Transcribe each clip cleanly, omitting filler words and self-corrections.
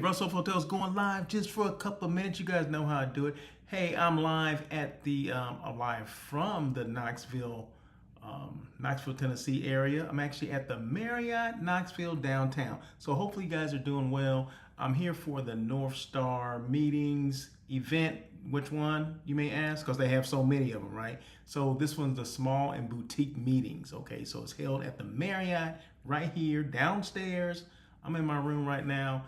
Russell Hotels going live just for a couple of minutes. You guys know how I do it. Hey, I'm live at I'm live from the Knoxville, Tennessee area. I'm actually at the Marriott Knoxville Downtown. So hopefully you guys are doing well. I'm here for the Northstar Meetings event. Which one, you may ask? Because they have so many of them, right? So this one's the small and boutique meetings, okay? So it's held at the Marriott right here downstairs. I'm in my room right now.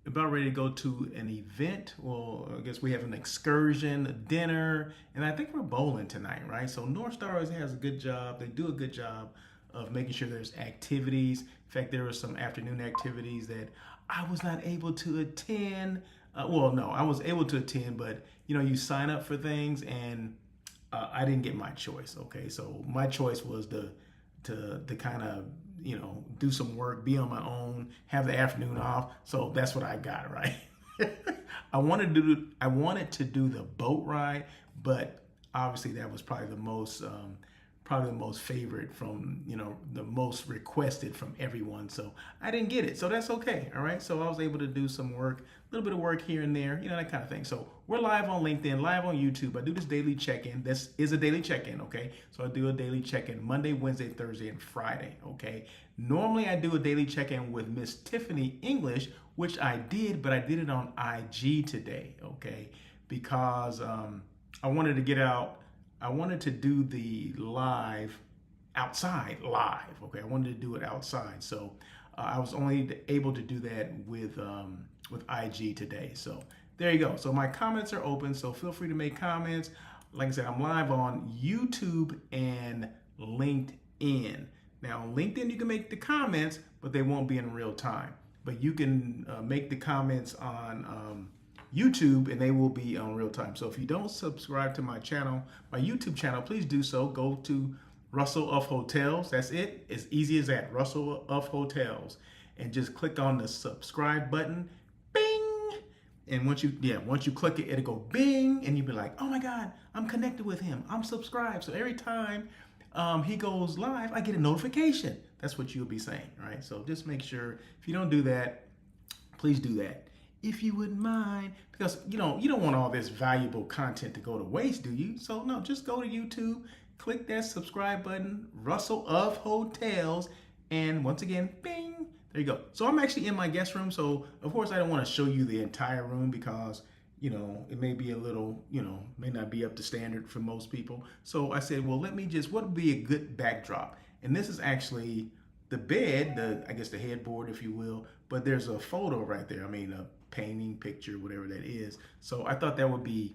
About ready to go to an event. Well, I guess we have an excursion, a dinner, and I think we're bowling tonight, right? So Northstar always has a good job. They do a good job of making sure there's activities. In fact, there were some afternoon activities that I was not able to attend. Well, no, I was able to attend, but you know, you sign up for things, and I didn't get my choice. Okay, so my choice was to kind of, you know, do some work, be on my own, have the afternoon off. So that's what I got, right? I wanted to do the boat ride, but obviously that was probably the most favorite from, you know, the most requested from everyone. So I didn't get it. So that's okay. All right. So I was able to do some work, a little bit of work here and there, you know, that kind of thing. So we're live on LinkedIn, live on YouTube. I do this daily check-in. This is a daily check-in. Okay. So I do a daily check-in Monday, Wednesday, Thursday, and Friday. Okay. Normally I do a daily check-in with Miss Tiffany English, which I did, but I did it on IG today. Okay. Because I wanted to get out. I wanted to do the live outside live. Okay, I wanted to do it outside, so I was only able to do that with IG today. So there you go. So my comments are open, so feel free to make comments. Like I said, I'm live on YouTube and LinkedIn. Now on LinkedIn you can make the comments, but they won't be in real time. But you can make the comments on YouTube, and they will be on real time. So if you don't subscribe to my channel, my YouTube channel, please do so. Go to Russell of Hotels. That's it. As easy as that. Russell of Hotels, and just click on the subscribe button. Bing. And once you click it, it'll go bing, and you'll be like, oh my God, I'm connected with him. I'm subscribed. So every time he goes live, I get a notification. That's what you'll be saying, right? So just make sure, if you don't do that, please do that, if you wouldn't mind, because you don't want all this valuable content to go to waste, do you? So no, just go to YouTube, click that subscribe button, Russell of Hotels, and once again, bing, there you go. So I'm actually in my guest room, so of course I don't want to show you the entire room because, you know, it may be a little, you know, may not be up to standard for most people. So I said, well, what would be a good backdrop? And this is actually the bed, I guess the headboard, if you will, but there's a photo right there. I mean, a painting, picture, whatever that is. So I thought that would be,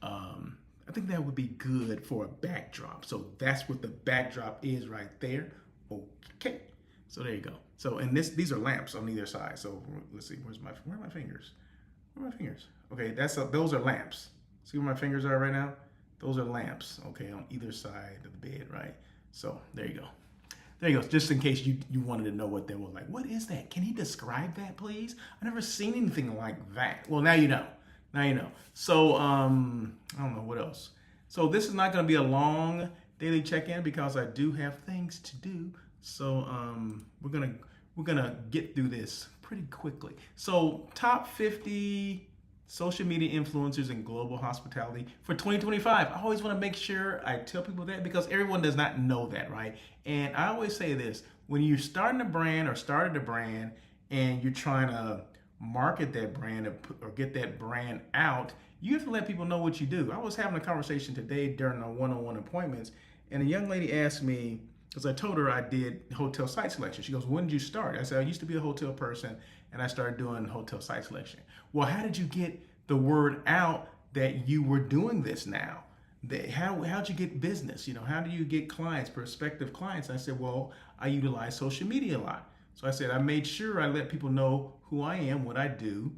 I think that would be good for a backdrop. So that's what the backdrop is right there. Okay, so there you go. So, and these are lamps on either side. So let's see, where are my fingers? Where are my fingers? Okay, those are lamps. See where my fingers are right now? Those are lamps, okay, on either side of the bed, right? So there you go. There you go. Just in case you wanted to know what they were like. What is that? Can he describe that, please? I've never seen anything like that. Well, now you know. Now you know. So, I don't know what else. So this is not going to be a long daily check-in because I do have things to do. So, we're gonna get through this pretty quickly. So, top 50 social media influencers in global hospitality for 2025. I always want to make sure I tell people that because everyone does not know that, right? And I always say this, when you're starting a brand or started a brand and you're trying to market that brand or get that brand out, you have to let people know what you do. I was having a conversation today during our one-on-one appointments, and a young lady asked me, because I told her I did hotel site selection. She goes, when did you start? I said, I used to be a hotel person and I started doing hotel site selection. Well, how did you get the word out that you were doing this now? How'd you get business? You know, how do you get clients, prospective clients? I said, well, I utilize social media a lot. So I said, I made sure I let people know who I am, what I do,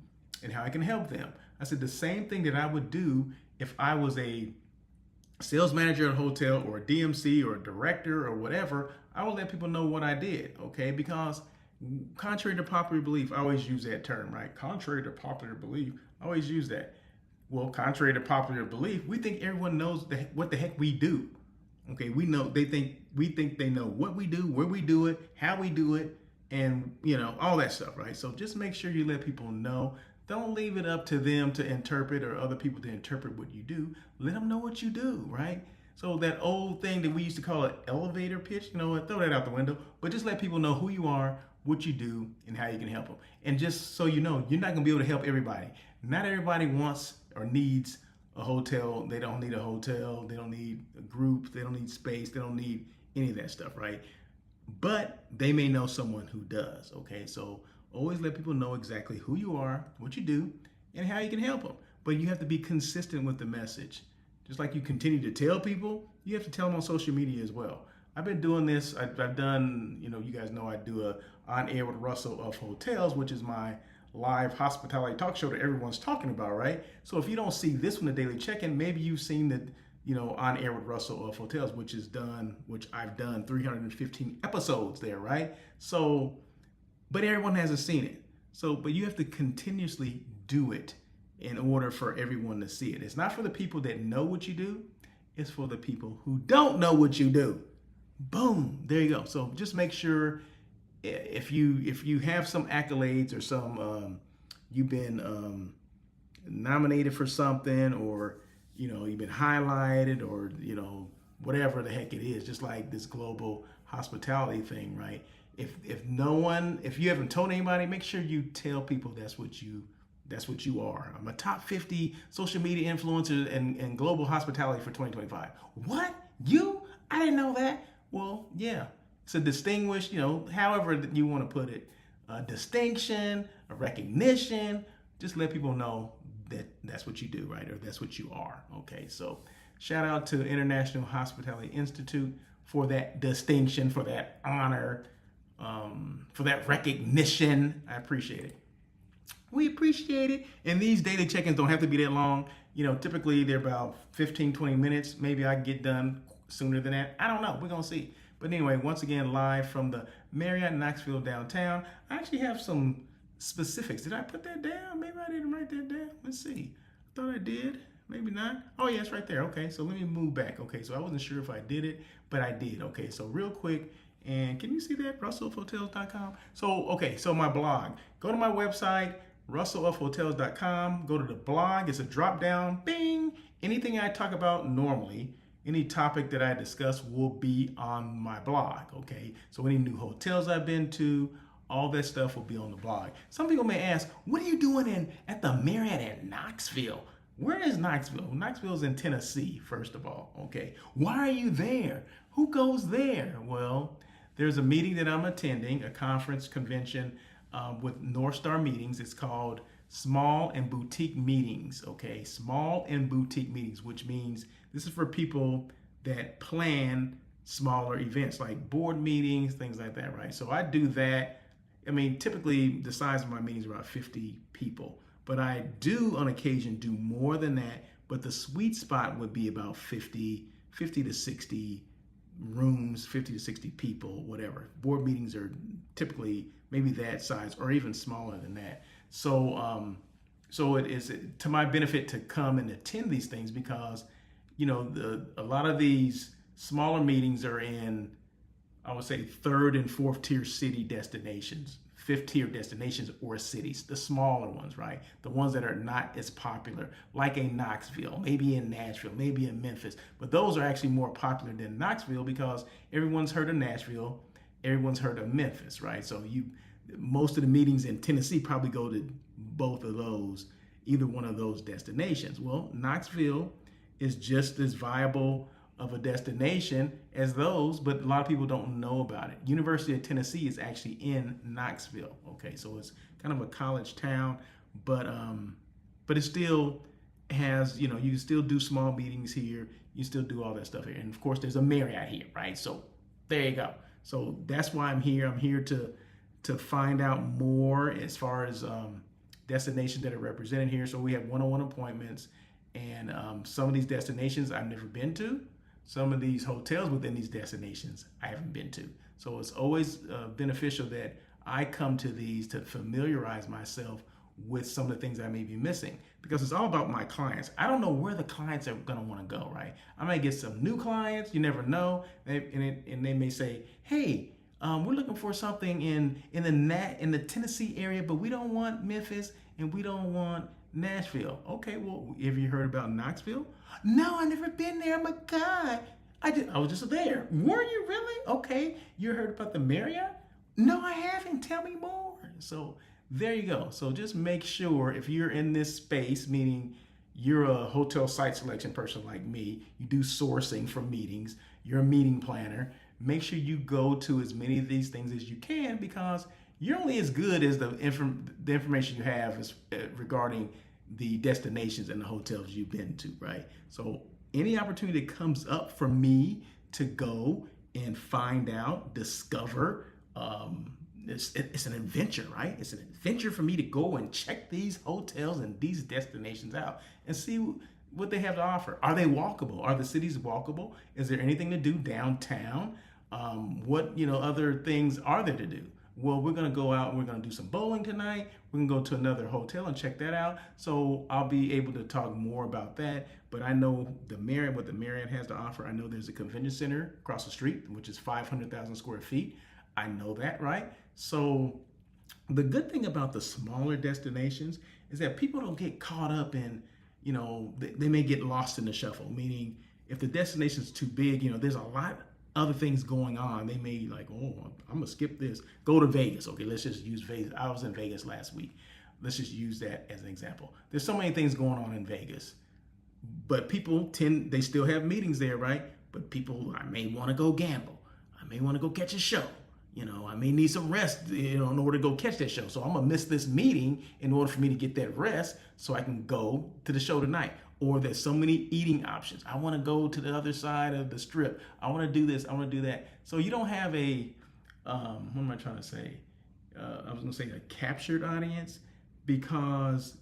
and how I can help them. I said, the same thing that I would do if I was a sales manager at a hotel or a DMC or a director or whatever, I would let people know what I did, okay? Because contrary to popular belief, I always use that term, right? Contrary to popular belief, I always use that. Well, contrary to popular belief, we think everyone knows what the heck we do. Okay, we think they know what we do, where we do it, how we do it, and all that stuff, right? So just make sure you let people know. Don't leave it up to them to interpret or other people to interpret what you do. Let them know what you do, right? So that old thing that we used to call an elevator pitch, throw that out the window. But just let people know who you are, what you do, and how you can help them. And just so you know, you're not going to be able to help everybody. Not everybody wants or needs a hotel. They don't need a hotel. They don't need a group. They don't need space. They don't need any of that stuff, right? But they may know someone who does, okay? So always let people know exactly who you are, what you do, and how you can help them. But you have to be consistent with the message. Just like you continue to tell people, you have to tell them on social media as well. I've been doing this. I've done, you guys know I do a On Air with Russell of Hotels, which is my live hospitality talk show that everyone's talking about, right? So if you don't see this one, the Daily Check-In, maybe you've seen the, On Air with Russell of Hotels, which I've done 315 episodes there, right? So, but everyone hasn't seen it. So, but you have to continuously do it in order for everyone to see it. It's not for the people that know what you do. It's for the people who don't know what you do. Boom, there you go. So just make sure if you have some accolades or some you've been nominated for something, or you've been highlighted, or whatever the heck it is, just like this global hospitality thing, right? If you haven't told anybody, make sure you tell people that's what you are. I'm a top 50 social media influencer and global hospitality for 2025. What? You? I didn't know that. Well, yeah. It's a distinguished, however you want to put it, a distinction, a recognition. Just let people know that that's what you do, right? Or that's what you are. Okay. So shout out to International Hospitality Institute for that distinction, for that honor, for that recognition. I appreciate it. We appreciate it. And these daily check-ins don't have to be that long. Typically they're about 15, 20 minutes. Maybe I get done sooner than that. I don't know. We're going to see. But anyway, once again, live from the Marriott Knoxville Downtown. I actually have some specifics. Did I put that down? Maybe I didn't write that down. Let's see. I thought I did. Maybe not. Oh, yeah, it's right there. Okay, so let me move back. Okay, so I wasn't sure if I did it, but I did. Okay, so real quick. And can you see that? RussellofHotels.com. So my blog. Go to my website, RussellofHotels.com. Go to the blog. It's a drop down. Bing. Anything I talk about normally, any topic that I discuss will be on my blog, okay? So any new hotels I've been to, all that stuff will be on the blog. Some people may ask, what are you doing at the Marriott at Knoxville? Where is Knoxville? Knoxville's in Tennessee, first of all, okay? Why are you there? Who goes there? Well, there's a meeting that I'm attending, a conference convention with Northstar Meetings. It's called Small and Boutique Meetings, okay? Small and Boutique Meetings, which means this is for people that plan smaller events like board meetings, things like that, right? So I do that. I mean, typically the size of my meetings are about 50 people, but I do on occasion do more than that, but the sweet spot would be about 50 to 60 rooms, 50 to 60 people, whatever. Board meetings are typically maybe that size or even smaller than that. So it is to my benefit to come and attend these things because a lot of these smaller meetings are in, I would say, third and fourth tier city destinations, fifth tier destinations or cities, the smaller ones, right? The ones that are not as popular, like a Knoxville, maybe in Nashville, maybe in Memphis. But those are actually more popular than Knoxville because everyone's heard of Nashville, everyone's heard of Memphis, right? So most of the meetings in Tennessee probably go to both of those, either one of those destinations. Well, Knoxville is just as viable of a destination as those, but a lot of people don't know about it. University of Tennessee is actually in Knoxville. Okay, so it's kind of a college town, but it still has, you can still do small meetings here. You still do all that stuff here, and of course, there's a Marriott here, right? So there you go. So that's why I'm here. I'm here to find out more as far as destinations that are represented here. So we have one-on-one appointments. And some of these destinations I've never been to. Some of these hotels within these destinations I haven't been to. So it's always beneficial that I come to these to familiarize myself with some of the things I may be missing, because it's all about my clients. I don't know where the clients are going to want to go, right? I might get some new clients. You never know. And they may say, hey, We're looking for something in the Tennessee area, but we don't want Memphis and we don't want Nashville. Okay, well, have you heard about Knoxville? No, I never been there. Oh my God, I was just there. Were you really? Okay, you heard about the Marriott? No, I haven't. Tell me more. So there you go. So just make sure if you're in this space, meaning you're a hotel site selection person like me, you do sourcing for meetings, you're a meeting planner, make sure you go to as many of these things as you can, because you're only as good as the information you have regarding the destinations and the hotels you've been to, right? So any opportunity that comes up for me to go and find out, discover, it's an adventure, right? It's an adventure for me to go and check these hotels and these destinations out and see what they have to offer. Are they walkable? Are the cities walkable? Is there anything to do downtown? What other things are there to do? Well, we're going to go out and we're going to do some bowling tonight. We're going to go to another hotel and check that out. So I'll be able to talk more about that. But I know what the Marriott has to offer. I know there's a convention center across the street, which is 500,000 square feet. I know that, right? So the good thing about the smaller destinations is that people don't get caught up in, they may get lost in the shuffle. Meaning if the destination is too big, there's a lot other things going on. They may like, oh, I'm gonna skip this. Go to Vegas. Okay, let's just use Vegas. I was in Vegas last week. Let's just use that as an example. There's so many things going on in Vegas, but people they still have meetings there, right? But people, I may want to go gamble. I may want to go catch a show. I may need some rest, in order to go catch that show. So I'm gonna miss this meeting in order for me to get that rest so I can go to the show tonight. Or there's so many eating options. I want to go to the other side of the strip. I want to do this. I want to do that. So you don't have what am I trying to say? I was going to say a captured audience, because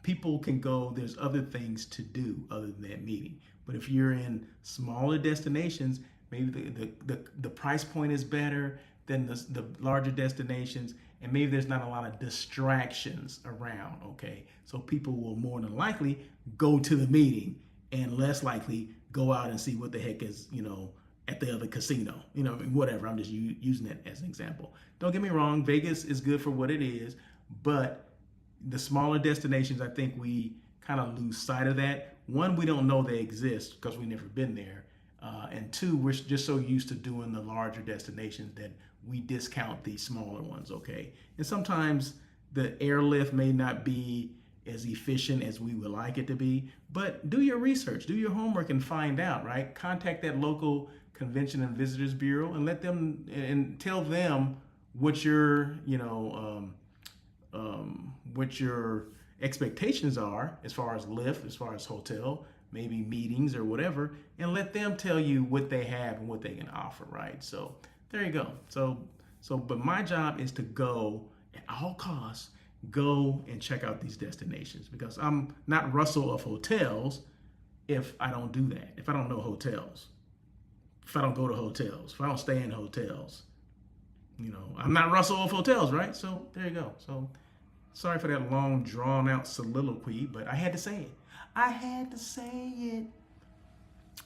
people can go, there's other things to do other than that meeting. But if you're in smaller destinations, maybe the price point is better than the larger destinations, and maybe there's not a lot of distractions around, okay? So people will more than likely go to the meeting and less likely go out and see what the heck is, at the other casino, whatever. I'm just using that as an example. Don't get me wrong, Vegas is good for what it is, but the smaller destinations, I think we kind of lose sight of that. One, we don't know they exist because we've never been there. And two, we're just so used to doing the larger destinations that we discount these smaller ones, okay? And sometimes the airlift may not be as efficient as we would like it to be, but do your research, do your homework and find out, right? Contact that local Convention and Visitors Bureau and let them, and tell them what your, what your expectations are as far as lift, as far as hotel, maybe meetings or whatever, and let them tell you what they have and what they can offer, right? So there you go. But my job is to go at all costs, go and check out these destinations, because I'm not Russell of hotels if I don't do that, if I don't know hotels, if I don't go to hotels, if I don't stay in hotels. I'm not Russell of hotels, right? So there you go. So sorry for that long drawn out soliloquy, but I had to say it. I had to say it.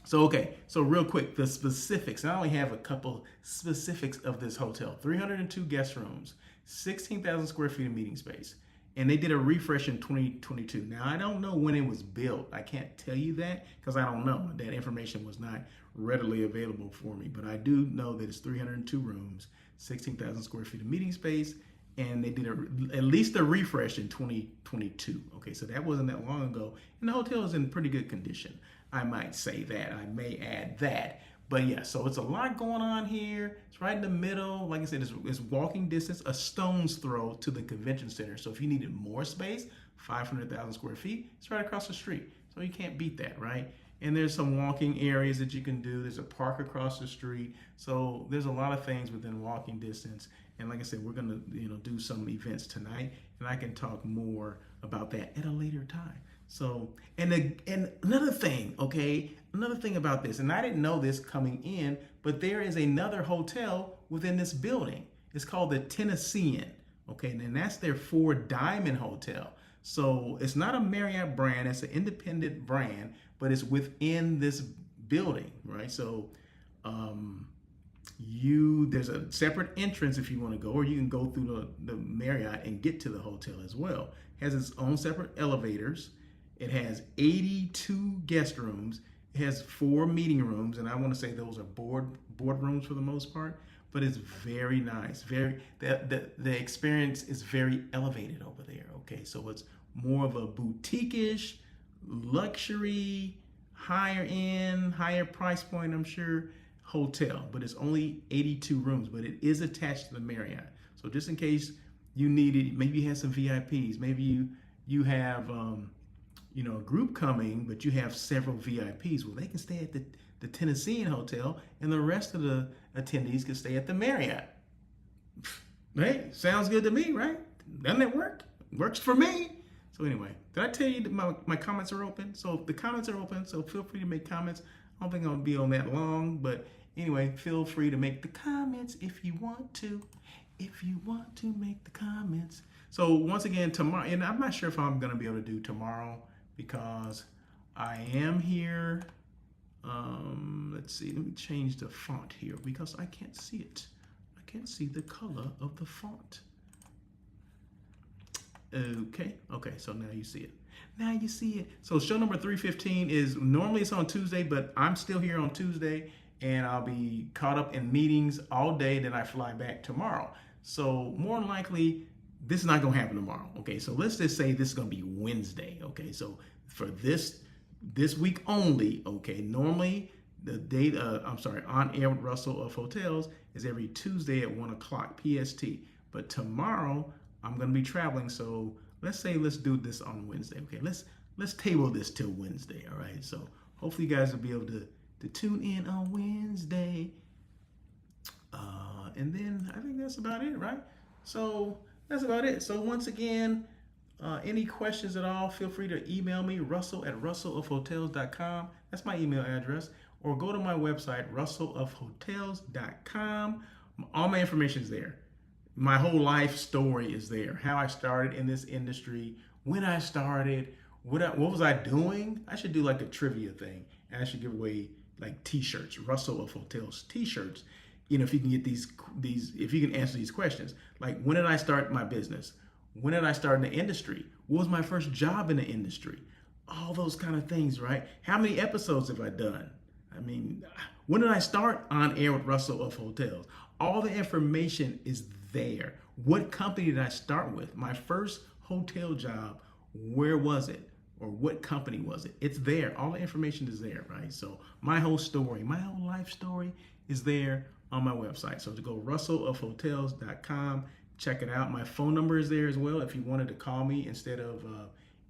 So, okay, so real quick, the specifics. I only have a couple specifics of this hotel. 302 guest rooms, 16,000 square feet of meeting space. And they did a refresh in 2022. Now, I don't know when it was built. I can't tell you that because I don't know. That information was not readily available for me. But I do know that it's 302 rooms, 16,000 square feet of meeting space, and they did at least a refresh in 2022. Okay, so that wasn't that long ago. And the hotel is in pretty good condition. I might say that. I may add that. But yeah, so it's a lot going on here. It's right in the middle. Like I said, it's walking distance, a stone's throw to the convention center. So if you needed more space, 500,000 square feet, it's right across the street. So you can't beat that, right? And there's some walking areas that you can do. There's a park across the street. So there's a lot of things within walking distance. And like I said, we're gonna do some events tonight, and I can talk more about that at a later time. So, and another thing, okay, another thing about this, and I didn't know this coming in, but there is another hotel within this building. It's called the Tennessean, okay, and that's their 4-diamond hotel. So it's not a Marriott brand, it's an independent brand, but it's within this building, right? So There's a separate entrance if you want to go, or you can go through the Marriott and get to the hotel as well. It has its own separate elevators. It has 82 guest rooms. It has 4 meeting rooms, and I want to say those are board rooms for the most part. But it's very nice. The experience is very elevated over there. Okay, so it's more of a boutique-ish, luxury, higher end, higher price point, I'm sure, hotel. But it's only 82 rooms, but it is attached to the Marriott. So just in case you need it, maybe you have some VIPs, maybe you have a group coming, but you have several VIPs. Well, they can stay at the Tennessean hotel, and the rest of the attendees can stay at the Marriott. Hey, sounds good to me, right? Doesn't it work? Works for me. So anyway, did I tell you that my comments are open? So the comments are open, so feel free to make comments. I don't think I'll be on that long, but anyway, feel free to make the comments if you want to. If you want to make the comments. So once again, tomorrow, and I'm not sure if I'm going to be able to do tomorrow because I am here. Let's see, let me change the font here because I can't see it. I can't see the color of the font. Okay, so now you see it. Now you see it. So show number 315 is, normally it's on Tuesday, but I'm still here on Tuesday, and I'll be caught up in meetings all day, then I fly back tomorrow. So more than likely, this is not going to happen tomorrow. Okay, so let's just say this is going to be Wednesday. Okay, so for this week only, okay, normally the date, On Air with Russell of Hotels is every Tuesday at 1 o'clock PST. But tomorrow I'm going to be traveling, so let's do this on Wednesday. Okay, let's table this till Wednesday. All right, so hopefully you guys will be able to tune in on Wednesday. And then I think that's about it, right? So that's about it. So once again, any questions at all, feel free to email me, russellofhotels.com. That's my email address. Or go to my website, russellofhotels.com. All my information is there. My whole life story is there. How I started in this industry, when I started, what was I doing? I should do like a trivia thing. And I should give away like t-shirts, Russell of Hotels t-shirts. If you can get these, if you can answer these questions. Like, when did I start my business? When did I start in the industry? What was my first job in the industry? All those kind of things, right? How many episodes have I done? I mean, when did I start On Air with Russell of Hotels? All the information is there. What company did I start with? My first hotel job, where was it? Or what company was it? It's there. All the information is there, right? So my whole story, my whole life story is there on my website. So to go russellofhotels.com, check it out. My phone number is there as well if you wanted to call me instead of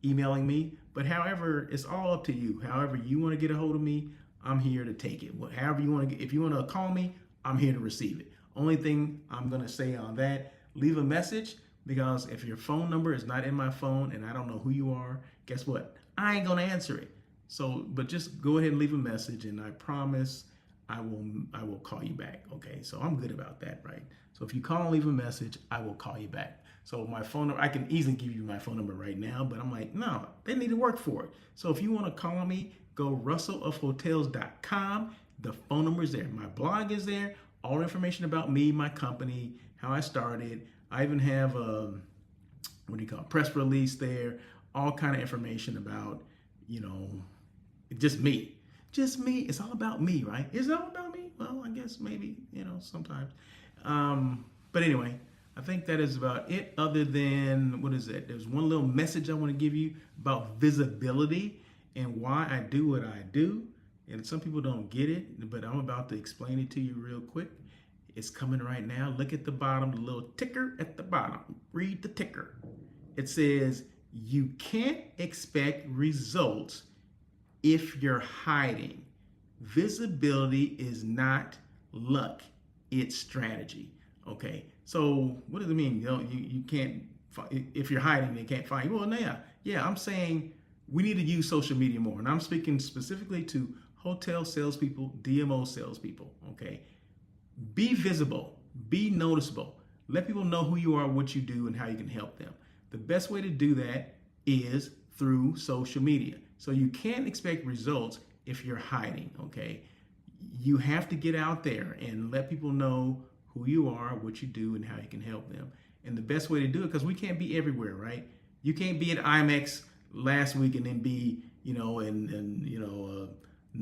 emailing me. But however, it's all up to you. However you want to get a hold of me, I'm here to take it. However you want to if you want to call me, I'm here to receive it. Only thing I'm going to say on that, leave a message, because if your phone number is not in my phone and I don't know who you are, guess what? I ain't going to answer it. So, but just go ahead and leave a message, and I promise I will call you back. Okay, so I'm good about that, right? So if you call and leave a message, I will call you back. So my phone number, I can easily give you my phone number right now, but I'm like, no, they need to work for it. So if you want to call me, go russellofhotels.com. The phone number is there. My blog is there. All the information about me, my company, how I started. I even have press release there. All kind of information about, just me. Just me. It's all about me, right? Is it all about me? Well, I guess maybe, sometimes. But anyway, I think that is about it, other than, what is it? There's one little message I want to give you about visibility and why I do what I do. And some people don't get it, but I'm about to explain it to you real quick. It's coming right now. Look at the bottom, the little ticker at the bottom. Read the ticker. It says, you can't expect results if you're hiding. Visibility is not luck, it's strategy. Okay, so what does it mean? You can't, if you're hiding, they can't find you. Well, yeah, I'm saying we need to use social media more. And I'm speaking specifically to hotel salespeople, DMO salespeople, okay? Be visible, be noticeable. Let people know who you are, what you do, and how you can help them. The best way to do that is through social media. So you can't expect results if you're hiding, okay? you have to get out there and let people know who you are, what you do, and how you can help them. And the best way to do it, because we can't be everywhere, right? You can't be at IMEX last week and then be,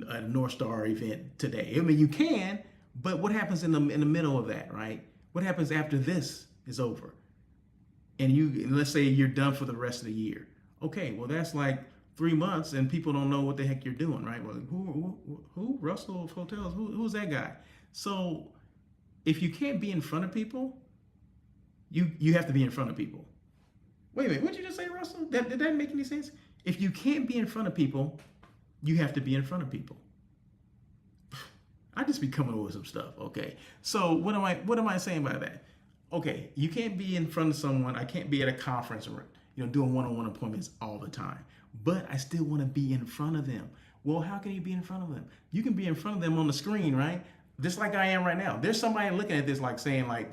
a Northstar event today. I mean, you can, but what happens in the middle of that, right? What happens after this is over? And let's say you're done for the rest of the year. Okay, well that's like 3 months, and people don't know what the heck you're doing, right? Well, who Russell Hotels? Who's that guy? So if you can't be in front of people, you have to be in front of people. Wait a minute, what did you just say, Russell? Did that make any sense? If you can't be in front of people, you have to be in front of people. I just be coming up with some stuff, okay? So what am I saying by that? Okay, you can't be in front of someone. I can't be at a conference or doing one-on-one appointments all the time, but I still want to be in front of them. Well, how can you be in front of them? You can be in front of them on the screen, right? Just like I am right now. There's somebody looking at this like saying like,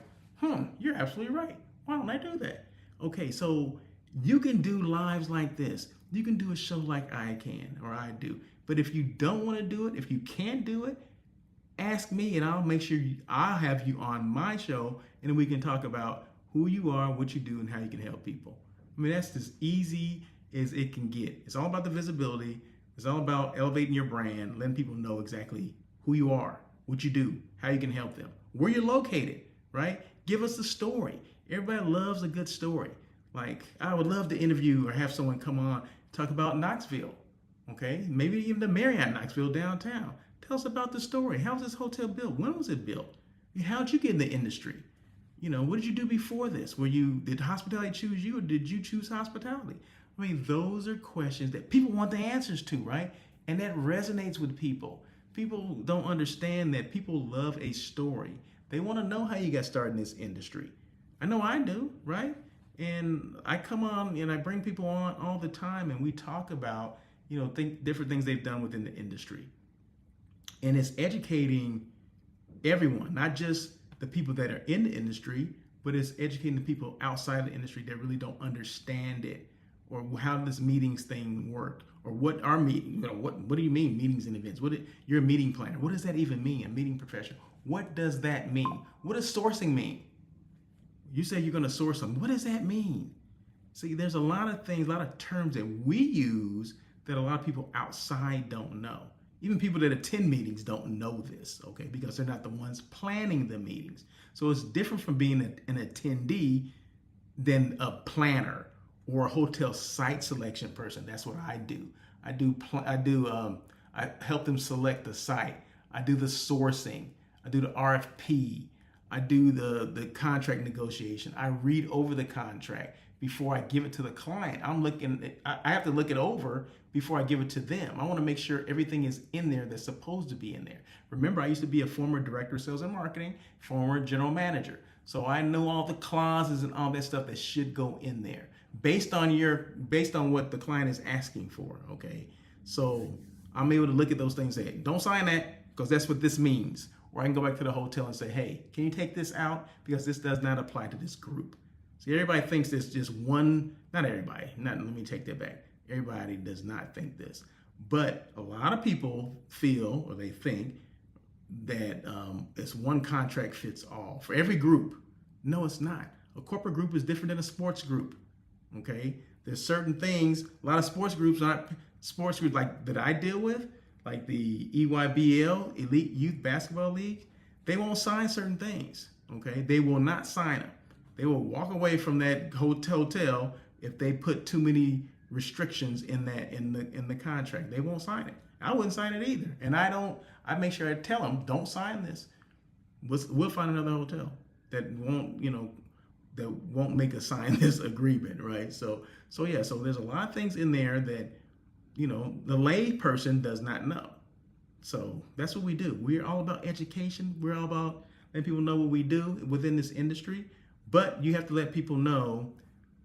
you're absolutely right. Why don't I do that? Okay, so you can do lives like this. You can do a show like I can or I do. But if you don't want to do it, if you can't do it, ask me and I'll make sure I'll have you on my show, and then we can talk about who you are, what you do, and how you can help people. I mean, that's as easy as it can get. It's all about the visibility. It's all about elevating your brand, letting people know exactly who you are, what you do, how you can help them, where you're located, right? Give us the story. Everybody loves a good story. Like, I would love to interview or have someone come on, talk about Knoxville, okay? Maybe even the Marriott Knoxville Downtown. Tell us about the story. How was this hotel built? When was it built? How'd you get in the industry? What did you do before this? Did hospitality choose you, or did you choose hospitality? I mean, those are questions that people want the answers to, right? And that resonates with people. People don't understand that people love a story. They want to know how you got started in this industry. I know I do, right? And I come on and I bring people on all the time, and we talk about, different things they've done within the industry. And it's educating everyone, not just the people that are in the industry, but it's educating the people outside the industry that really don't understand it, or how this meetings thing worked, or what our meeting, what do you mean meetings and events? You're a meeting planner. What does that even mean? A meeting professional. What does that mean? What does sourcing mean? You say you're going to source them. What does that mean? See, there's a lot of things, a lot of terms that we use that a lot of people outside don't know. Even people that attend meetings don't know this, okay, because they're not the ones planning the meetings. So it's different from being an attendee than a planner or a hotel site selection person. That's what I do. I help them select the site. I do the sourcing. I do the RFP. I do the contract negotiation. I read over the contract before I give it to the client. I have to look it over before I give it to them. I want to make sure everything is in there that's supposed to be in there. Remember, I used to be a former director of sales and marketing, former general manager. So I know all the clauses and all that stuff that should go in there based on what the client is asking for, okay? So I'm able to look at those things and say, don't sign that because that's what this means. Or I can go back to the hotel and say, hey, can you take this out because this does not apply to this group. See, everybody thinks there's just one, not everybody, let me take that back. Everybody does not think this. But a lot of people feel, or they think, that it's one contract fits all for every group. No, it's not. A corporate group is different than a sports group, okay? There's certain things, a lot of sports groups like that I deal with, like the EYBL, Elite Youth Basketball League, they won't sign certain things, okay? They will not sign them. They will walk away from that hotel if they put too many restrictions in the contract. They won't sign it. I wouldn't sign it either. And I make sure I tell them, don't sign this. We'll find another hotel that won't make us sign this agreement, right? So there's a lot of things in there that, the lay person does not know. So that's what we do. We're all about education. We're all about letting people know what we do within this industry. But you have to let people know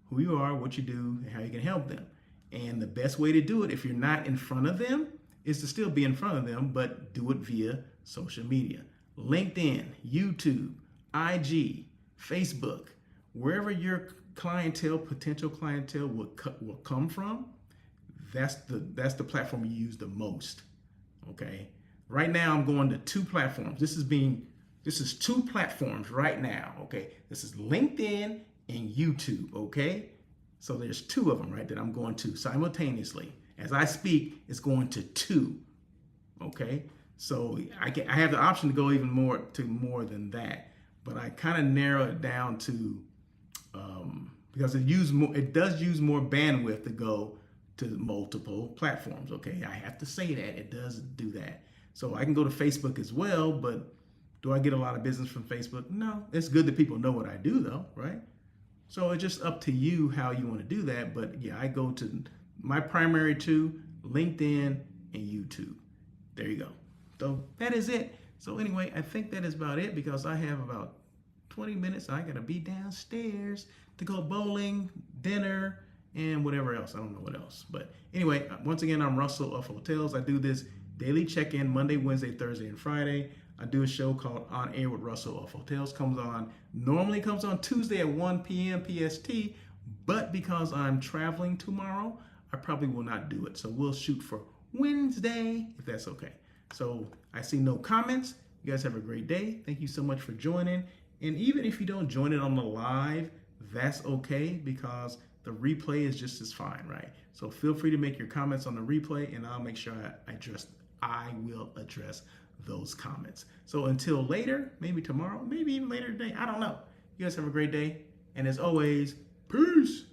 who you are, what you do, and how you can help them. And the best way to do it, if you're not in front of them, is to still be in front of them, but do it via social media. LinkedIn, YouTube, IG, Facebook, wherever your potential clientele will come from, that's the platform you use the most, okay? Right now, I'm going to 2 platforms. This is 2 platforms right now. Okay, this is LinkedIn and YouTube. Okay, so there's 2 of them, right, that I'm going to simultaneously. As I speak, it's going to 2. Okay, so I have the option to go even more than that, but I kind of narrow it down to because it does use more bandwidth to go to multiple platforms. Okay, I have to say that it does do that. So I can go to Facebook as well, but do I get a lot of business from Facebook? No. It's good that people know what I do, though, right? So it's just up to you how you want to do that. But yeah, I go to my primary 2, LinkedIn and YouTube. There you go. So that is it. So anyway, I think that is about it because I have about 20 minutes. I got to be downstairs to go bowling, dinner, and whatever else. I don't know what else. But anyway, once again, I'm Russell of Hotels. I do this daily check-in Monday, Wednesday, Thursday, and Friday. I do a show called On Air with Russell of Hotels. Normally comes on Tuesday at 1 p.m. PST, but because I'm traveling tomorrow, I probably will not do it. So we'll shoot for Wednesday, if that's okay. So I see no comments. You guys have a great day. Thank you so much for joining. And even if you don't join it on the live, that's okay because the replay is just as fine, right? So feel free to make your comments on the replay and I'll make sure I will address those comments. So until later, maybe tomorrow, maybe even later today, I don't know. You guys have a great day. And as always, peace.